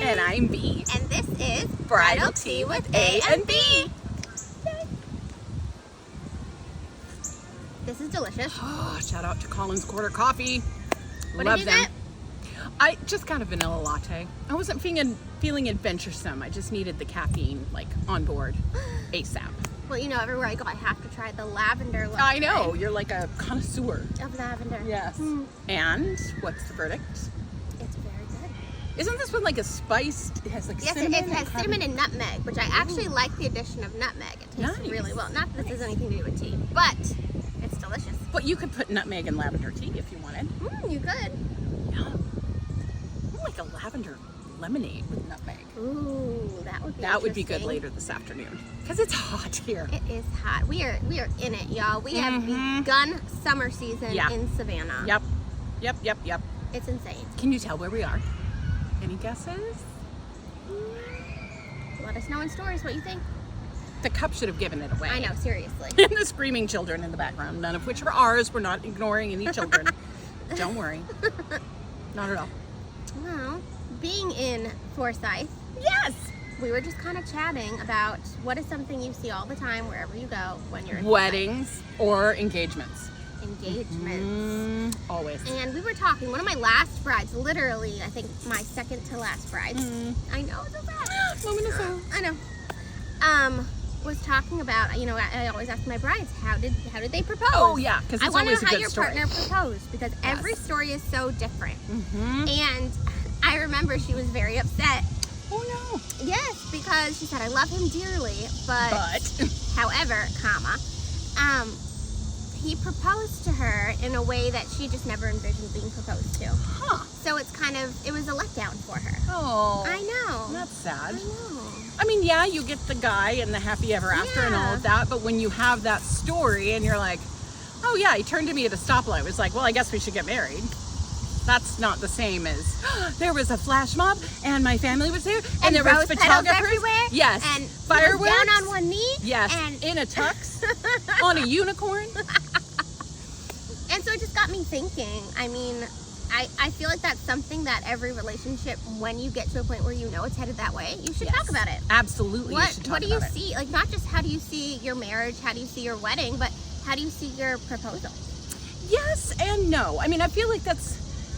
And I'm B. And this is Bridal Tea with A and B. This is delicious. Oh, shout out to Collins Quarter Coffee. What Love did you them. get? I just got a vanilla latte. I wasn't feeling adventuresome. I just needed the caffeine like on board ASAP. Well, you know, everywhere I go, I have to try the lavender latte. I know, you're like a connoisseur. Of lavender. Yes. Mm. And what's the verdict? It's very good. Isn't this one like a spiced? It has like Yes, cinnamon. it has cinnamon and nutmeg, which I actually like the addition of nutmeg. It tastes Nice. really well. Not that this has anything to do with tea, but it's delicious. But you could put nutmeg in lavender tea if you wanted. You could. Yeah. I like a lavender lemonade with nutmeg. Ooh, that would be That would be good interesting. later this afternoon because it's hot here. It is hot. We are in it, y'all. We have begun summer season Yeah. in Savannah. Yep. It's insane. Can you tell where we are? Any guesses? Let us know in stories what you think. The cup should have given it away. I know, seriously. And the screaming children in the background, none of which are ours. We're not ignoring any children. Don't worry. Not at all. Well, being in Forsyth, Yes. we were just kind of chatting about what is something you see all the time wherever you go when you're in Weddings or engagements. Forsyth. Engagements. Always. And we were talking, one of my last brides, literally, I think my second to last bride. I know, it's so sad. Moment of silence. I know. Was talking about, you know, I always ask my brides, how did they propose? Oh yeah, because I it's want to always know a how good your story. partner proposed because every story is so different. Mm-hmm. And I remember she was very upset. Oh no. Yes, because she said, I love him dearly, but however, he proposed to her in a way that she just never envisioned being proposed to. Huh. So it was a letdown for her. Oh. I know. That's sad. I know. I mean, yeah, you get the guy and the happy ever after and all of that, but when you have that story and you're like, oh yeah, he turned to me at a stoplight, it was like, well, I guess we should get married. That's not the same as there was a flash mob and my family was there and there was rose petals photographers everywhere. Yes. And Fireworks. he was down on one knee. Yes. And In a tux on a unicorn. And so it just got me thinking. I mean, I feel like that's something that every relationship, when you get to a point where you know it's headed that way, you should talk about it. Absolutely. What you should talk what do you about it. see? Like, not just how do you see your marriage, how do you see your wedding, but how do you see your proposal? Yes and no. I mean, I feel like that's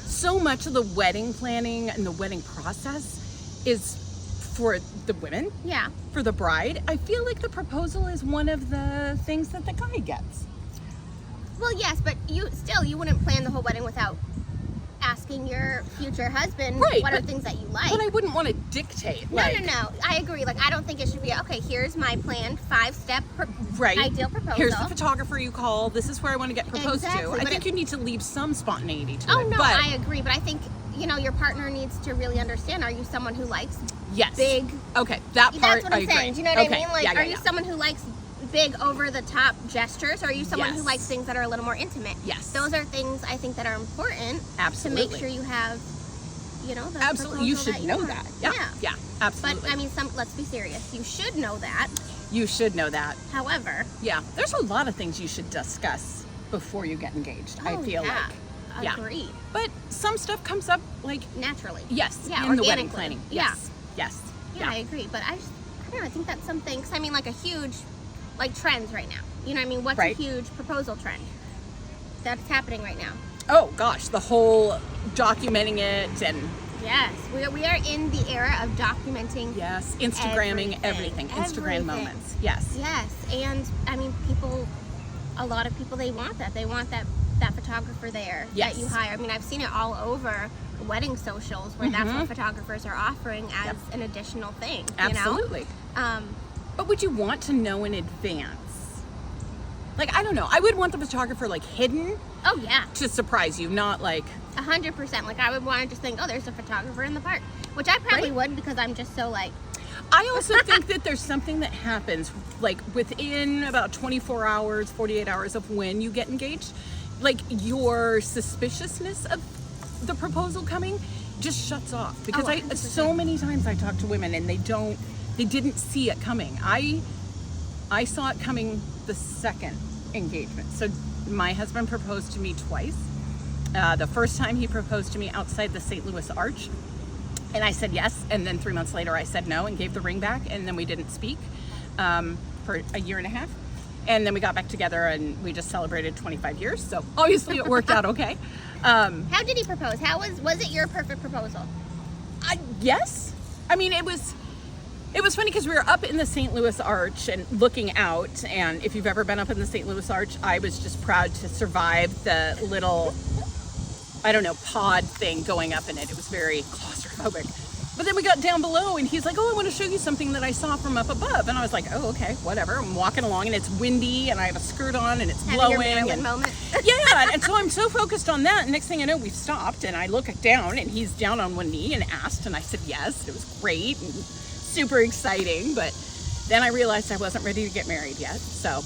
so much of the wedding planning and the wedding process is for the women, Yeah. for the bride. I feel like the proposal is one of the things that the guy gets. Well, yes, but you wouldn't plan the whole wedding without asking your future husband what are things that you like. But I wouldn't want to dictate. No. I agree. Like, I don't think it should be, okay, here's my planned 5-step ideal proposal. Here's the photographer you call. This is where I want to get proposed Exactly, to. I but think you need to leave some spontaneity to Oh, it. no, but I agree. But I think, you know, your partner needs to really understand, are you someone who likes yes. big... Okay, that part That's what I I'm agree. saying. Do you know what Okay, I mean? Like, yeah, are you someone who likes big over-the-top gestures, or are you someone who Yes. likes things that are a little more intimate? Yes. Those are things I think that are important Absolutely. to make sure you have, you know, the Absolutely. You proposal should that know want. that. Yeah. Yeah, absolutely. But, I mean, let's be serious. You should know that. You should know that. However... Yeah, there's a lot of things you should discuss before you get engaged, I feel like. Yeah. Agreed. But some stuff comes up like, Naturally. yes, Yeah, in the wedding organically. planning. Yeah. Yes. Yeah, I agree. But I don't know, I think that's something, because I mean, like a huge, like trends right now. You know what I mean? What's Right. a huge proposal trend that's happening right now? Oh gosh, the whole documenting it and Yes, we are in the era of documenting. yes, Instagramming Everything. Instagram moments. Yes. Yes, and I mean, a lot of people, they want that. They want that photographer there Yes. that you hire. I mean, I've seen it all over wedding socials where that's what photographers are offering as an additional thing. Absolutely. You know? But would you want to know in advance? Like, I don't know. I would want the photographer like hidden Oh yeah, to surprise you, not like 100%. Like, I would want to just think, oh, there's a photographer in the park, which I probably would, because I'm just so like. I also think that there's something that happens like within about 24 hours, 48 hours of when you get engaged, like your suspiciousness of the proposal coming just shuts off. Because 100%. so many times I talk to women and they didn't see it coming. I saw it coming the second engagement. So my husband proposed to me twice. The first time he proposed to me outside the St. Louis Arch. And I said yes, and then 3 months later I said no and gave the ring back, and then we didn't speak for a year and a half. And then we got back together and we just celebrated 25 years. So obviously it worked out okay. How did he propose? Was it your perfect proposal? Yes. I mean, it was funny because we were up in the St. Louis Arch and looking out. And if you've ever been up in the St. Louis Arch, I was just proud to survive the little, I don't know, pod thing going up in it. It was very claustrophobic. But then we got down below and he's like, oh, I want to show you something that I saw from up above. And I was like, oh, okay, whatever. I'm walking along and it's windy and I have a skirt on and it's blowing. Your Marilyn moment. Yeah, and so I'm so focused on that. And next thing I know, we've stopped and I look down and he's down on one knee and asked. And I said yes. It was great and super exciting. But then I realized I wasn't ready to get married yet. So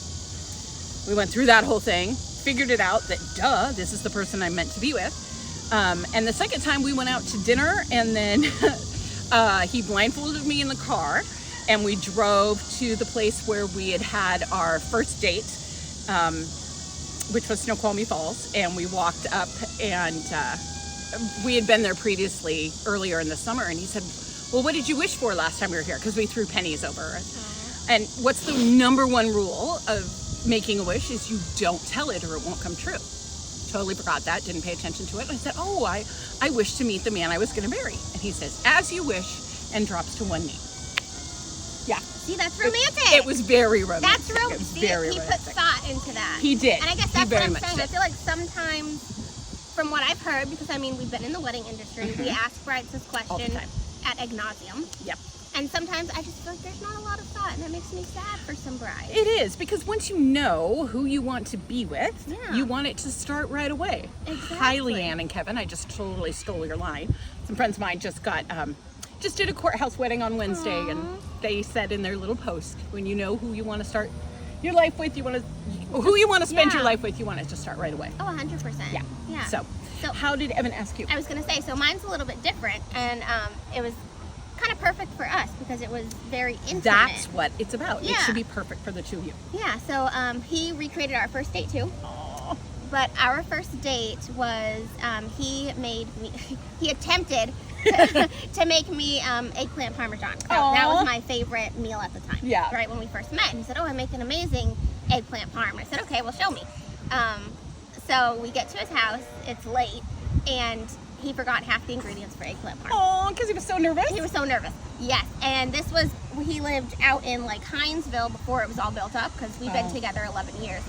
we went through that whole thing, figured it out that, duh, this is the person I'm meant to be with. And the second time we went out to dinner and then he blindfolded me in the car and we drove to the place where we had our first date, which was Snoqualmie Falls. And we walked up and we had been there previously earlier in the summer. And he said, well, what did you wish for last time we were here? Because we threw pennies over. And what's the number one rule of making a wish is you don't tell it or it won't come true. Totally forgot that, didn't pay attention to it. And I said, oh, I wish to meet the man I was going to marry. And he says, as you wish, and drops to one knee. Yeah. See, that's romantic. It was very romantic. That's romantic. See, very he romantic. put thought into that. He did. And I guess that's what I'm saying. Did. I feel like sometimes, from what I've heard, because I mean, we've been in the wedding industry, we ask brides this question ad nauseum. Yep. And sometimes I just feel like there's not a lot of thought, and that makes me sad for some brides. It is, because once you know who you want to be with, you want it to start right away. Exactly. Hi, Leanne and Kevin. I just totally stole your line. Some friends of mine just did a courthouse wedding on Wednesday. Aww. And they said in their little post, when you know who you want to start your life with, who you want to spend your life with, you want it to start right away. Oh, 100%. Yeah. So how did Evan ask you? I was going to say, so mine's a little bit different, and it was kind of perfect for us because it was very intimate. That's what it's about. Yeah. It should be perfect for the two of you. Yeah, so he recreated our first date too. Aww. But our first date was he attempted to make me eggplant parmesan. That was my favorite meal at the time. Yeah. Right when we first met. And he said, oh, I make an amazing eggplant parm. And I said, okay, well, show me. So we get to his house. It's late. And he forgot half the ingredients for eggplant parm. Oh, because he was so nervous? He was so nervous, yes. And this was, he lived out in like Hinesville before it was all built up because we've been together 11 years.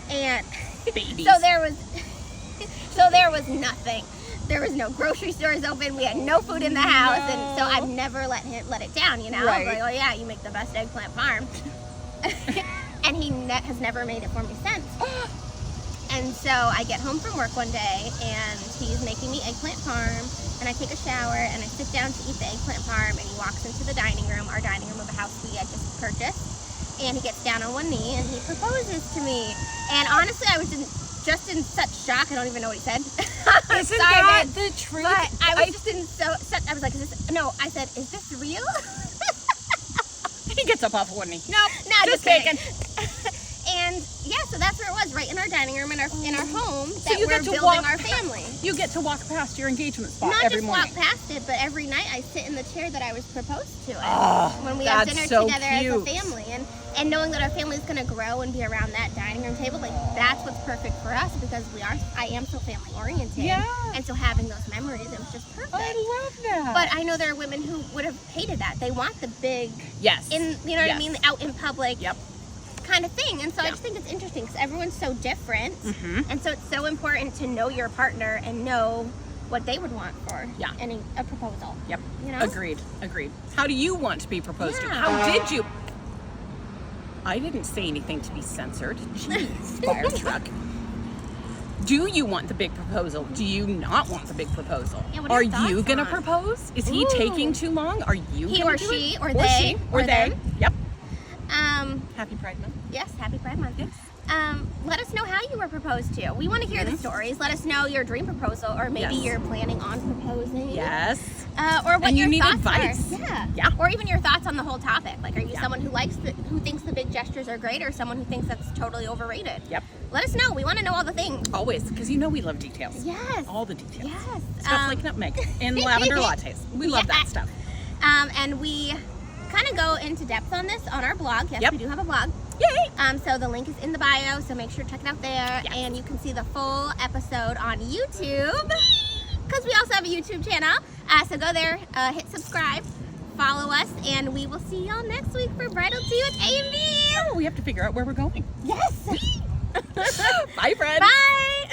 And babies. so there was nothing. There was no grocery stores open. We had no food in the house. No. And so I've never let it down, you know? Right. Like, oh yeah, you make the best eggplant parm. And he has never made it for me since. And so I get home from work one day and he's making me eggplant parm, and I take a shower and I sit down to eat the eggplant parm, and he walks into the dining room, our dining room of the house we had just purchased, and he gets down on one knee and he proposes to me. And honestly, I was just in such shock, I don't even know what he said. Isn't that the truth? But I was just in such, I was like, I said, is this real? He gets up off of one knee. Nope, not just kidding. And yeah, so that's where it was, right in our dining room in our home. So that you we're get to building our family. You get to walk past your engagement spot Not every just morning. walk past it, but every night I sit in the chair that I was proposed to when we that's have dinner so together cute. as a family, and knowing that our family is going to grow and be around that dining room table, like that's what's perfect for us because I am so family oriented. Yeah. And so having those memories, it was just perfect. I love that. But I know there are women who would have hated that. They want the big, yes, you know what I mean, out in public. Yep. Kind of thing. And so I just think it's interesting because everyone's so different, and so it's so important to know your partner and know what they would want for a proposal. Yep. You know? Agreed. How do you want to be proposed to? Yeah. How did you? I didn't say anything to be censored. Jeez, fire truck. Do you want the big proposal? Do you not want the big proposal? Yeah, what are your you thoughts gonna on? propose? Is he taking too long? Are you He gonna or do she it? or they she or or they? them. Yep. Um, Happy Pride Month. yes, happy Pride Month. Yes. Let us know how you were proposed to. We want to hear the stories. Let us know your dream proposal, or maybe Yes. you're planning on proposing. Yes. Or what And you your need thoughts advice. are. Yeah. Yeah. Or even your thoughts on the whole topic. Like, are you someone who thinks the big gestures are great, or someone who thinks that's totally overrated? Yep. let us know. We want to know all the things. Always, because you know we love details. Yes. All the details. Yes. Stuff like nutmeg and lavender lattes. We love that stuff. And we kind of go into depth on this on our blog. Yes, Yep. we do have a blog. Yay! So the link is in the bio, so make sure to check it out there. Yes. And you can see the full episode on YouTube, because we also have a YouTube channel. So go there, hit subscribe, follow us, and we will see y'all next week for Bridal Tea with A and B. Oh, we have to figure out where we're going. Yes! Bye, friends. Bye!